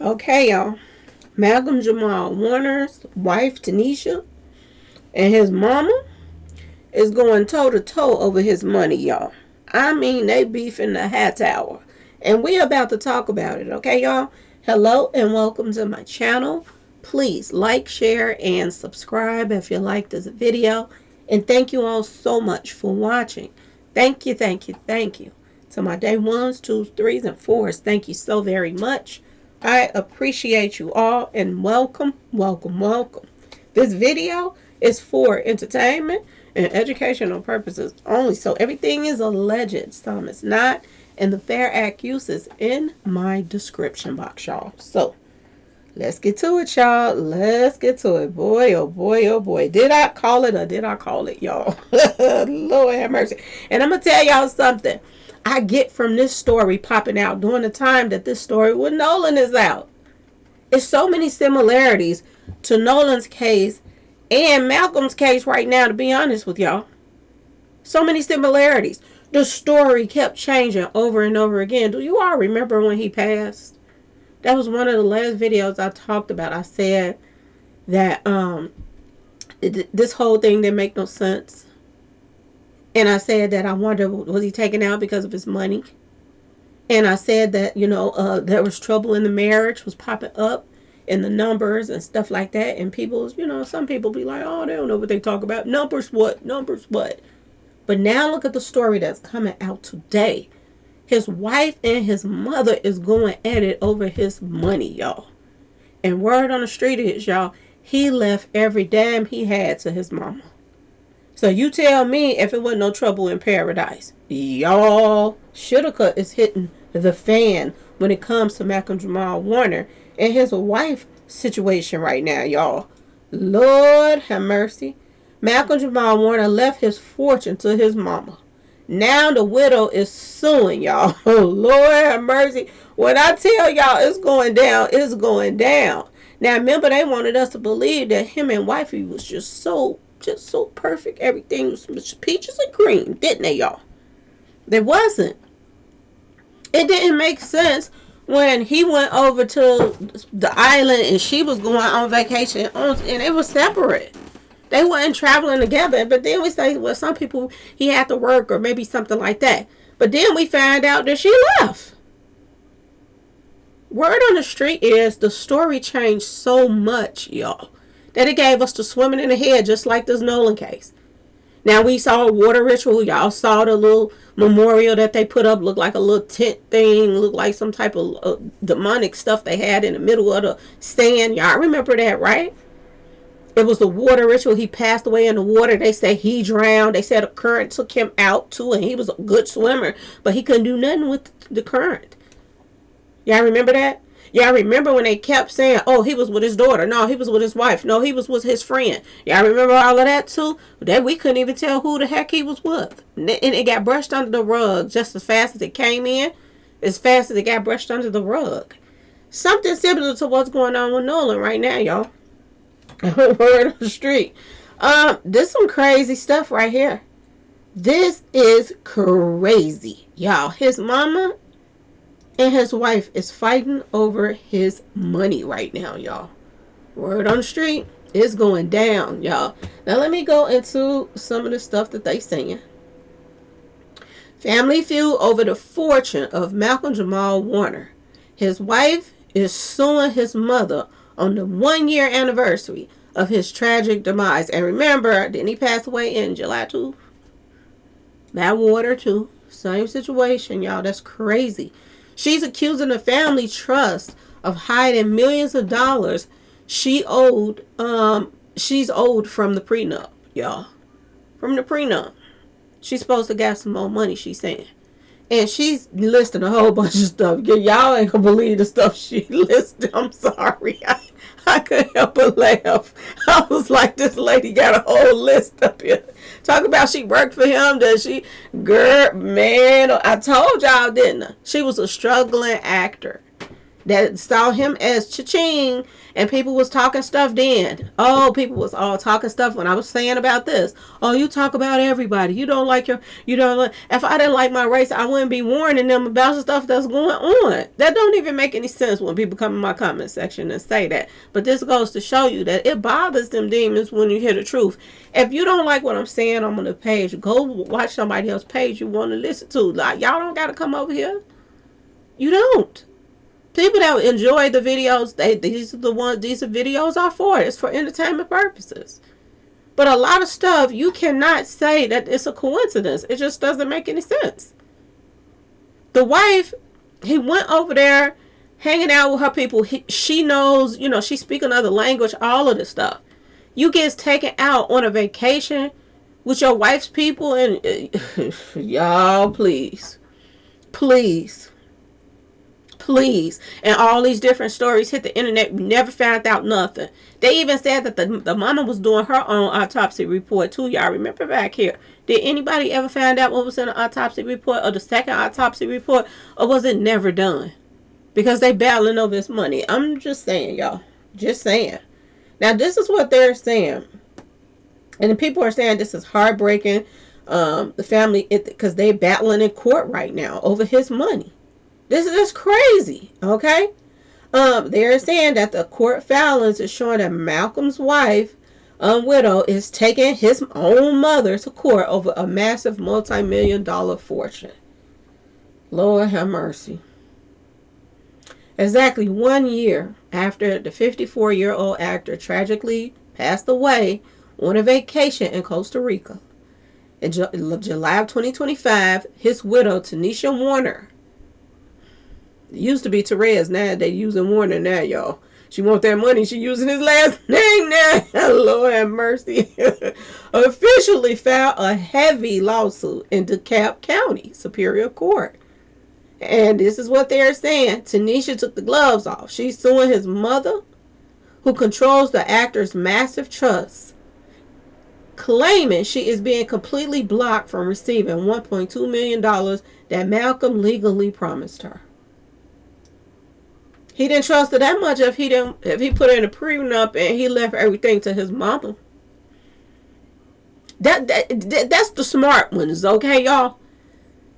Okay, y'all. Malcolm Jamal Warner's wife, Tanisha, and his mama is going toe to toe over his money, y'all. I mean, they beef in the hat tower. And we about to talk about it, okay, y'all? Hello and welcome to my channel. Please like, share, and subscribe if you like this video. And thank you all so much for watching. Thank you, thank you, thank you. To my day ones, twos, threes, and fours, thank you so very much. I appreciate you all and welcome, welcome, welcome. This video is for entertainment and educational purposes only. So everything is alleged. Some is not. And the Fair Act use is in my description box, y'all. So let's get to it, y'all. Let's get to it. Boy, oh boy, oh boy. Did I call it or did I call it, y'all? Lord have mercy. And I'm going to tell y'all something I get from this story popping out during the time that this story with Nolan is out. It's so many similarities to Nolan's case and Malcolm's case right now, to be honest with y'all. So many similarities. The story kept changing over and over again. Do you all remember when he passed? That was one of the last videos I talked about. I said that this whole thing didn't make no sense. And I said that I wonder, was he taken out because of his money? And I said that, there was trouble in the marriage, was popping up in the numbers and stuff like that. And people, some people be like, oh, they don't know what they talk about. Numbers what? Numbers what? But now look at the story that's coming out today. His wife and his mother is going at it over his money, y'all. And word on the street is, y'all, he left every dime he had to his mama. So you tell me if it wasn't no trouble in paradise. Y'all, Shoulda is hitting the fan when it comes to Malcolm Jamal Warner and his wife situation right now, y'all. Lord have mercy. Malcolm Jamal Warner left his fortune to his mama. Now the widow is suing, y'all. Oh, Lord have mercy. When I tell y'all it's going down, it's going down. Now remember, they wanted us to believe that him and wifey was just so perfect. Everything was peaches and cream, didn't they, y'all? There wasn't. It didn't make sense when he went over to the island and she was going on vacation and it was separate. They weren't traveling together. But then we say, well, some people, he had to work or maybe something like that. But then we found out that she left. Word on the street is the story changed so much, y'all, that it gave us the swimming in the head, just like this Nolan case. Now, we saw a water ritual. Y'all saw the little memorial that they put up. Looked like a little tent thing. Looked like some type of demonic stuff they had in the middle of the sand. Y'all remember that, right? It was the water ritual. He passed away in the water. They say he drowned. They said a current took him out, too, and he was a good swimmer. But he couldn't do nothing with the current. Y'all remember that? Y'all remember when they kept saying, oh, he was with his daughter. No, he was with his wife. No, he was with his friend. Y'all remember all of that too? That we couldn't even tell who the heck he was with. And it got brushed under the rug just as fast as it came in. As fast as it got brushed under the rug. Something similar to what's going on with Nolan right now, y'all. Word on the street. This some crazy stuff right here. This is crazy, y'all. His mama and his wife is fighting over his money right now, y'all. Word on the street, it's going down, y'all. Now let me go into some of the stuff that they saying. Family feud over the fortune of Malcolm Jamal Warner. His wife is suing his mother on the 1-year anniversary of his tragic demise. And remember, didn't he pass away in July 2? That water too. Same situation, y'all. That's crazy. She's accusing the family trust of hiding millions of dollars she's owed from the prenup, y'all. From the prenup. She's supposed to get some more money, she's saying. And she's listing a whole bunch of stuff. Y'all ain't gonna believe the stuff she listed. I'm sorry. I couldn't help but laugh. I was like, this lady got a whole list up here. Talk about she worked for him. Girl, man, I told y'all, didn't I? She was a struggling actor. that saw him as cha-ching, and people was talking stuff then. Oh, people was all talking stuff when I was saying about this. Oh, you talk about everybody. You don't like if I didn't like my race, I wouldn't be warning them about the stuff that's going on. That don't even make any sense when people come in my comment section and say that. But this goes to show you that it bothers them demons when you hear the truth. If you don't like what I'm saying on the page, go watch somebody else's page you want to listen to. Like, y'all don't got to come over here. You don't. People that enjoy the videos, these videos are for. It's for entertainment purposes. But a lot of stuff, you cannot say that it's a coincidence. It just doesn't make any sense. The wife, he went over there hanging out with her people. She knows, she's speaking another language, all of this stuff. You get taken out on a vacation with your wife's people, and y'all, please. And all these different stories hit the internet. We never found out nothing. They even said that the mama was doing her own autopsy report too. Y'all remember back here? Did anybody ever find out what was in the autopsy report, or the second autopsy report, or was it never done? Because they battling over this money. I'm just saying, y'all. Just saying. Now, this is what they're saying. And the people are saying this is heartbreaking. The family, because they're battling in court right now over his money. This is crazy, okay? They're saying that the court filings is showing that Malcolm's wife, widow, is taking his own mother to court over a massive multi-million-dollar fortune. Lord have mercy. Exactly 1 year after the 54-year-old actor tragically passed away on a vacation in Costa Rica. In July of 2025, his widow, Tanisha Warner, it used to be Therese, now they using Warner now, y'all. She want that money, she using his last name now. Lord have mercy. Officially filed a heavy lawsuit in DeKalb County Superior Court. And this is what they're saying. Tanisha took the gloves off. She's suing his mother, who controls the actor's massive trust, claiming she is being completely blocked from receiving $1.2 million that Malcolm legally promised her. He didn't trust her that much if he put her in a prenup and he left everything to his mama. That's the smart ones, okay, y'all?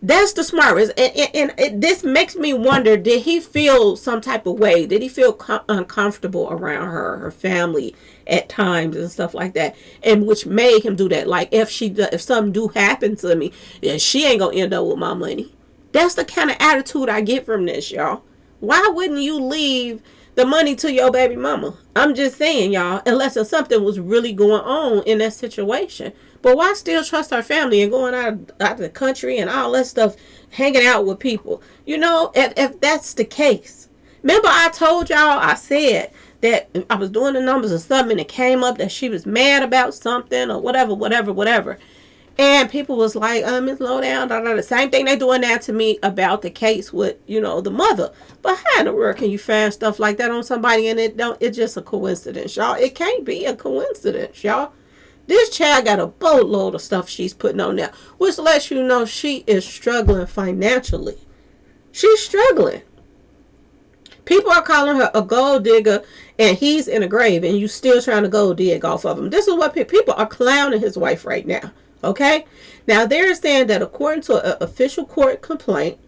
That's the smartest. And this makes me wonder, did he feel some type of way? Did he feel uncomfortable around her family at times and stuff like that? And which made him do that. Like, if something do happen to me, yeah, she ain't going to end up with my money. That's the kind of attitude I get from this, y'all. Why wouldn't you leave the money to your baby mama? I'm just saying, y'all, unless something was really going on in that situation. But why still trust our family and going out of the country and all that stuff, hanging out with people? If that's the case. Remember I told y'all, I said that I was doing the numbers or something and it came up that she was mad about something or whatever. And people was like, Miss Lowdown, the same thing they doing now to me about the case with, the mother. But how in the world can you find stuff like that on somebody and it's just a coincidence, y'all? It can't be a coincidence, y'all. This child got a boatload of stuff she's putting on there, which lets you know she is struggling financially. She's struggling. People are calling her a gold digger, and he's in a grave, and you still trying to gold dig off of him. This is what people are clowning his wife right now. Okay? Now, they're saying that according to an official court complaint,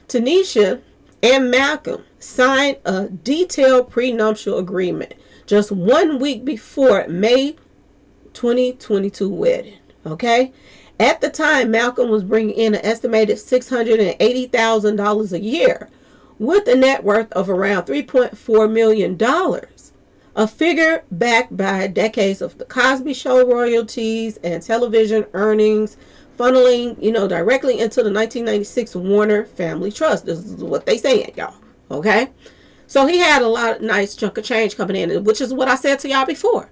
Tanisha and Malcolm signed a detailed prenuptial agreement just 1 week before May 2022 wedding. Okay? At the time, Malcolm was bringing in an estimated $680,000 a year with a net worth of around $3.4 million. A figure backed by decades of the Cosby Show royalties and television earnings, funneling, directly into the 1996 Warner Family Trust. This is what they saying, y'all. Okay? So he had a lot of nice chunk of change coming in, which is what I said to y'all before.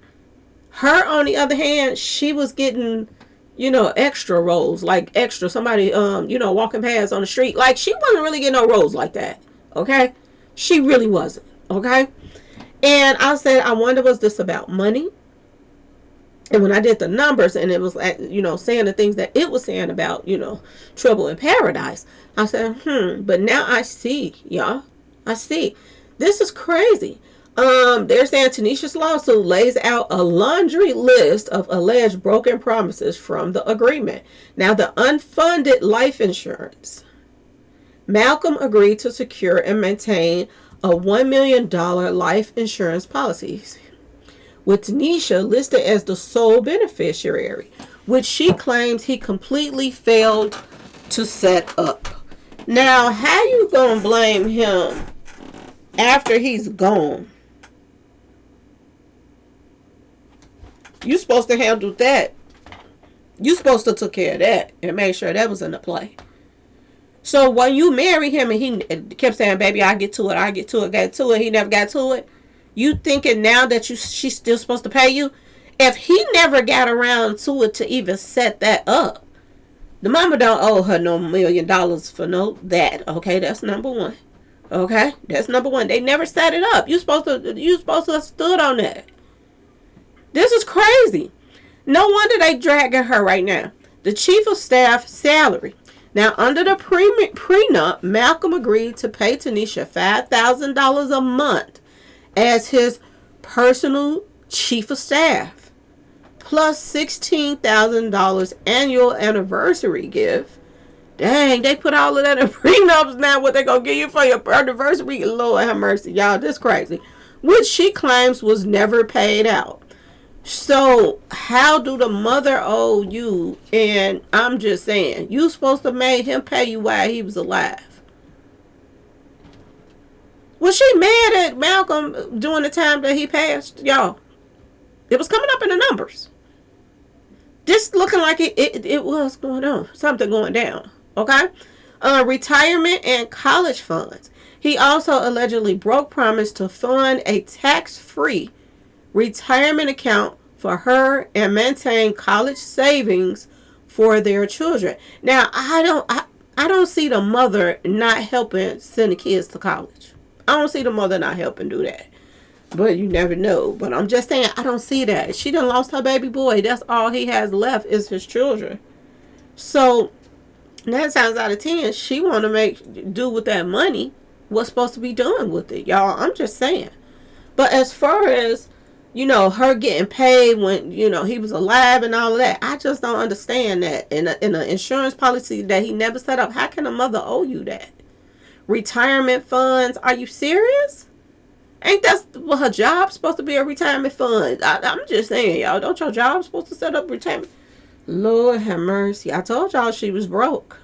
Her, on the other hand, she was getting, extra roles, like extra, somebody, walking past on the street. Like, she wasn't really getting no roles like that. Okay? She really wasn't. Okay? And I said, I wonder, was this about money? And when I did the numbers and it was, saying the things that it was saying about, trouble in paradise, I said, but now I see, y'all. I see. This is crazy. They're saying Tanisha's lawsuit lays out a laundry list of alleged broken promises from the agreement. Now, the unfunded life insurance. Malcolm agreed to secure and maintain a $1 million life insurance policy, with Tanisha listed as the sole beneficiary, which she claims he completely failed to set up. Now, how you gonna blame him after he's gone? You supposed to handle that. You supposed to took care of that and make sure that was in the play. So when you marry him and he kept saying, baby, I get to it, he never got to it. You thinking now that she's still supposed to pay you? If he never got around to it to even set that up, the mama don't owe her no $1 million for that. Okay, that's number one. Okay, that's number one. They never set it up. You supposed to have stood on that. This is crazy. No wonder they dragging her right now. The chief of staff salary. Now, under the prenup, Malcolm agreed to pay Tanisha $5,000 a month as his personal chief of staff, plus $16,000 annual anniversary gift. Dang, they put all of that in prenups now. What they gonna give you for your anniversary? Lord have mercy, y'all. This crazy. Which she claims was never paid out. So how do the mother owe you? And I'm just saying, you supposed to make him pay you while he was alive. Was she mad at Malcolm during the time that he passed? Y'all, it was coming up in the numbers. This looking like it was going on. Something going down. Okay? Retirement and college funds. He also allegedly broke promise to fund a tax-free retirement account for her and maintain college savings for their children. Now, I don't see the mother not helping send the kids to college. I don't see the mother not helping do that. But you never know. But I'm just saying, I don't see that. She done lost her baby boy. That's all he has left is his children. So 9 times out of 10, she want to do with that money what's supposed to be done with it, y'all. I'm just saying. But as far as her getting paid when, he was alive and all of that. I just don't understand that. In an insurance policy that he never set up, how can a mother owe you that? Retirement funds? Are you serious? Ain't that what her job supposed to be, a retirement fund? I'm just saying, y'all. Don't your job supposed to set up retirement? Lord have mercy. I told y'all she was broke.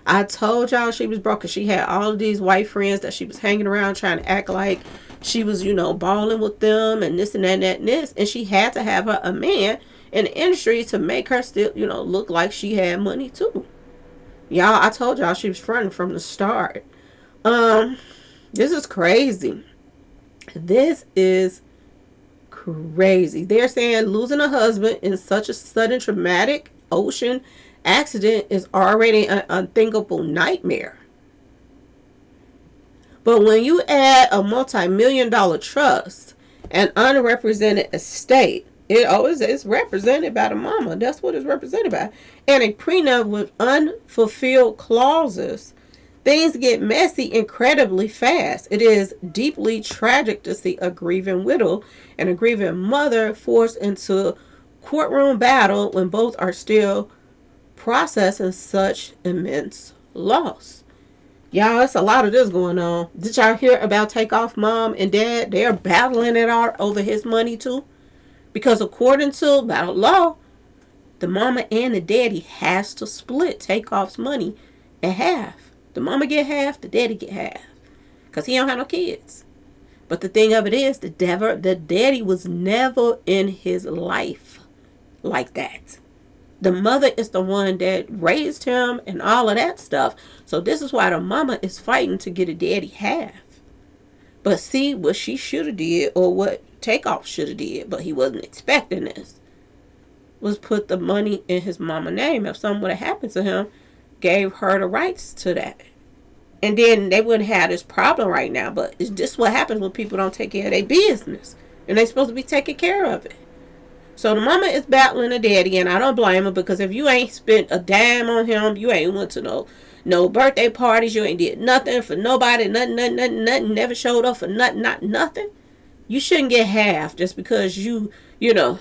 Because she had all of these white friends that she was hanging around trying to act like she was, balling with them and this and that and that and this. And she had to have a man in the industry to make her still, look like she had money too. Y'all, I told y'all she was fronting from the start. This is crazy. This is crazy. They're saying losing a husband in such a sudden traumatic ocean accident is already an unthinkable nightmare. But when you add a multi-million-dollar trust and unrepresented estate, it always is represented by the mama. That's what it's represented by. And a prenup with unfulfilled clauses, things get messy incredibly fast. It is deeply tragic to see a grieving widow and a grieving mother forced into courtroom battle when both are still processing such immense loss. Y'all, it's a lot of this going on. Did y'all hear about Takeoff mom and dad? They're battling it out over his money too. Because according to battle law, the mama and the daddy has to split Takeoff's money in half. The mama get half, the daddy get half. Because he don't have no kids. But the thing of it is, the daddy was never in his life like that. The mother is the one that raised him and all of that stuff. So this is why the mama is fighting to get a daddy half. But see, what she should have did, or what Takeoff should have did, but he wasn't expecting this, was put the money in his mama's name. If something would have happened to him, gave her the rights to that. And then they wouldn't have this problem right now. But it's just what happens when people don't take care of their business. And they're supposed to be taking care of it. So the mama is battling the daddy, and I don't blame her, because if you ain't spent a dime on him, you ain't went to no No birthday parties. You ain't did nothing for nobody. Nothing. Never showed up for nothing. Not nothing. You shouldn't get half just because you know,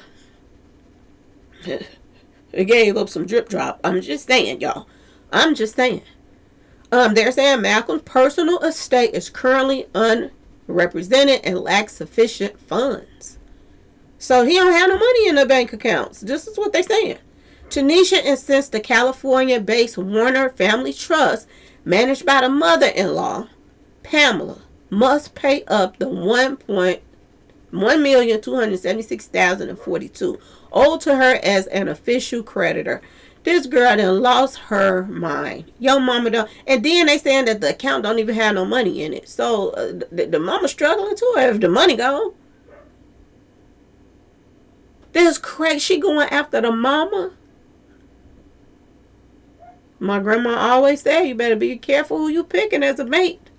gave up some drip drop. I'm just saying, y'all. I'm just saying. They're saying Malcolm's personal estate is currently unrepresented and lacks sufficient funds. So he don't have no money in the bank accounts. This is what they're saying. Tanisha insists the California-based Warner Family Trust, managed by the mother-in-law, Pamela, must pay up the $1,276,042 owed to her as an official creditor. This girl done lost her mind. Yo, mama don't. And then they saying that the account don't even have no money in it. So the mama struggling too if the money gone. This crazy. She going after the mama. My grandma always said you better be careful who you picking as a mate.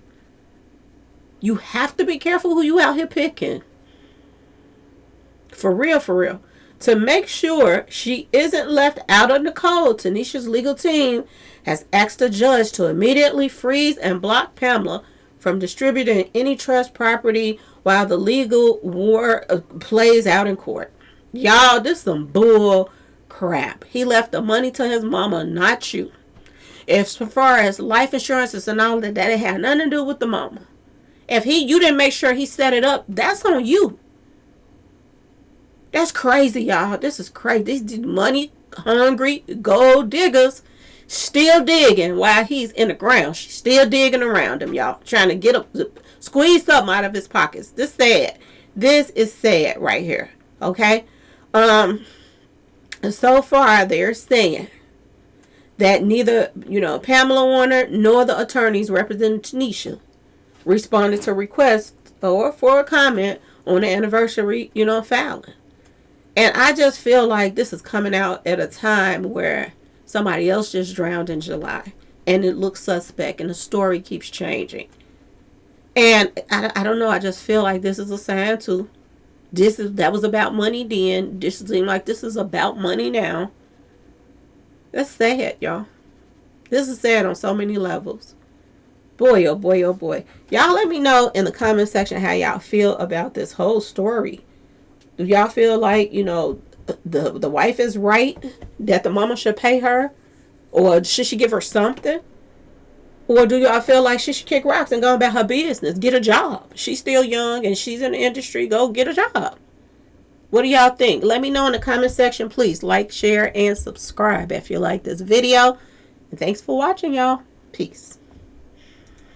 You have to be careful who you out here picking. For real, for real. To make sure she isn't left out of the cold, Tanisha's legal team has asked the judge to immediately freeze and block Pamela from distributing any trust property while the legal war plays out in court. Y'all, this is some bull crap. He left the money to his mama, not you. As far as life insurances and all that, it had nothing to do with the mama. If you didn't make sure he set it up, that's on you. That's crazy, y'all. This is crazy. These money hungry gold diggers still digging while he's in the ground. She's still digging around him, y'all. Trying to get up, squeeze something out of his pockets. This sad. This is sad right here. Okay? So far, they're saying that neither, Pamela Warner nor the attorneys representing Tanisha responded to requests or for a comment on the anniversary, filing. And I just feel like this is coming out at a time where somebody else just drowned in July. And it looks suspect. And the story keeps changing. And I don't know. I just feel like this is a sign too. That was about money then. This seems like this is about money now. That's sad, y'all. This is sad on so many levels. Boy, oh boy, oh boy. Y'all let me know in the comment section how y'all feel about this whole story. Do y'all feel like, the wife is right that the mama should pay her? Or should she give her something? Or do y'all feel like she should kick rocks and go about her business? Get a job. She's still young and she's in the industry. Go get a job. What do y'all think? Let me know in the comment section. Please like, share, and subscribe if you like this video. And thanks for watching, y'all. Peace.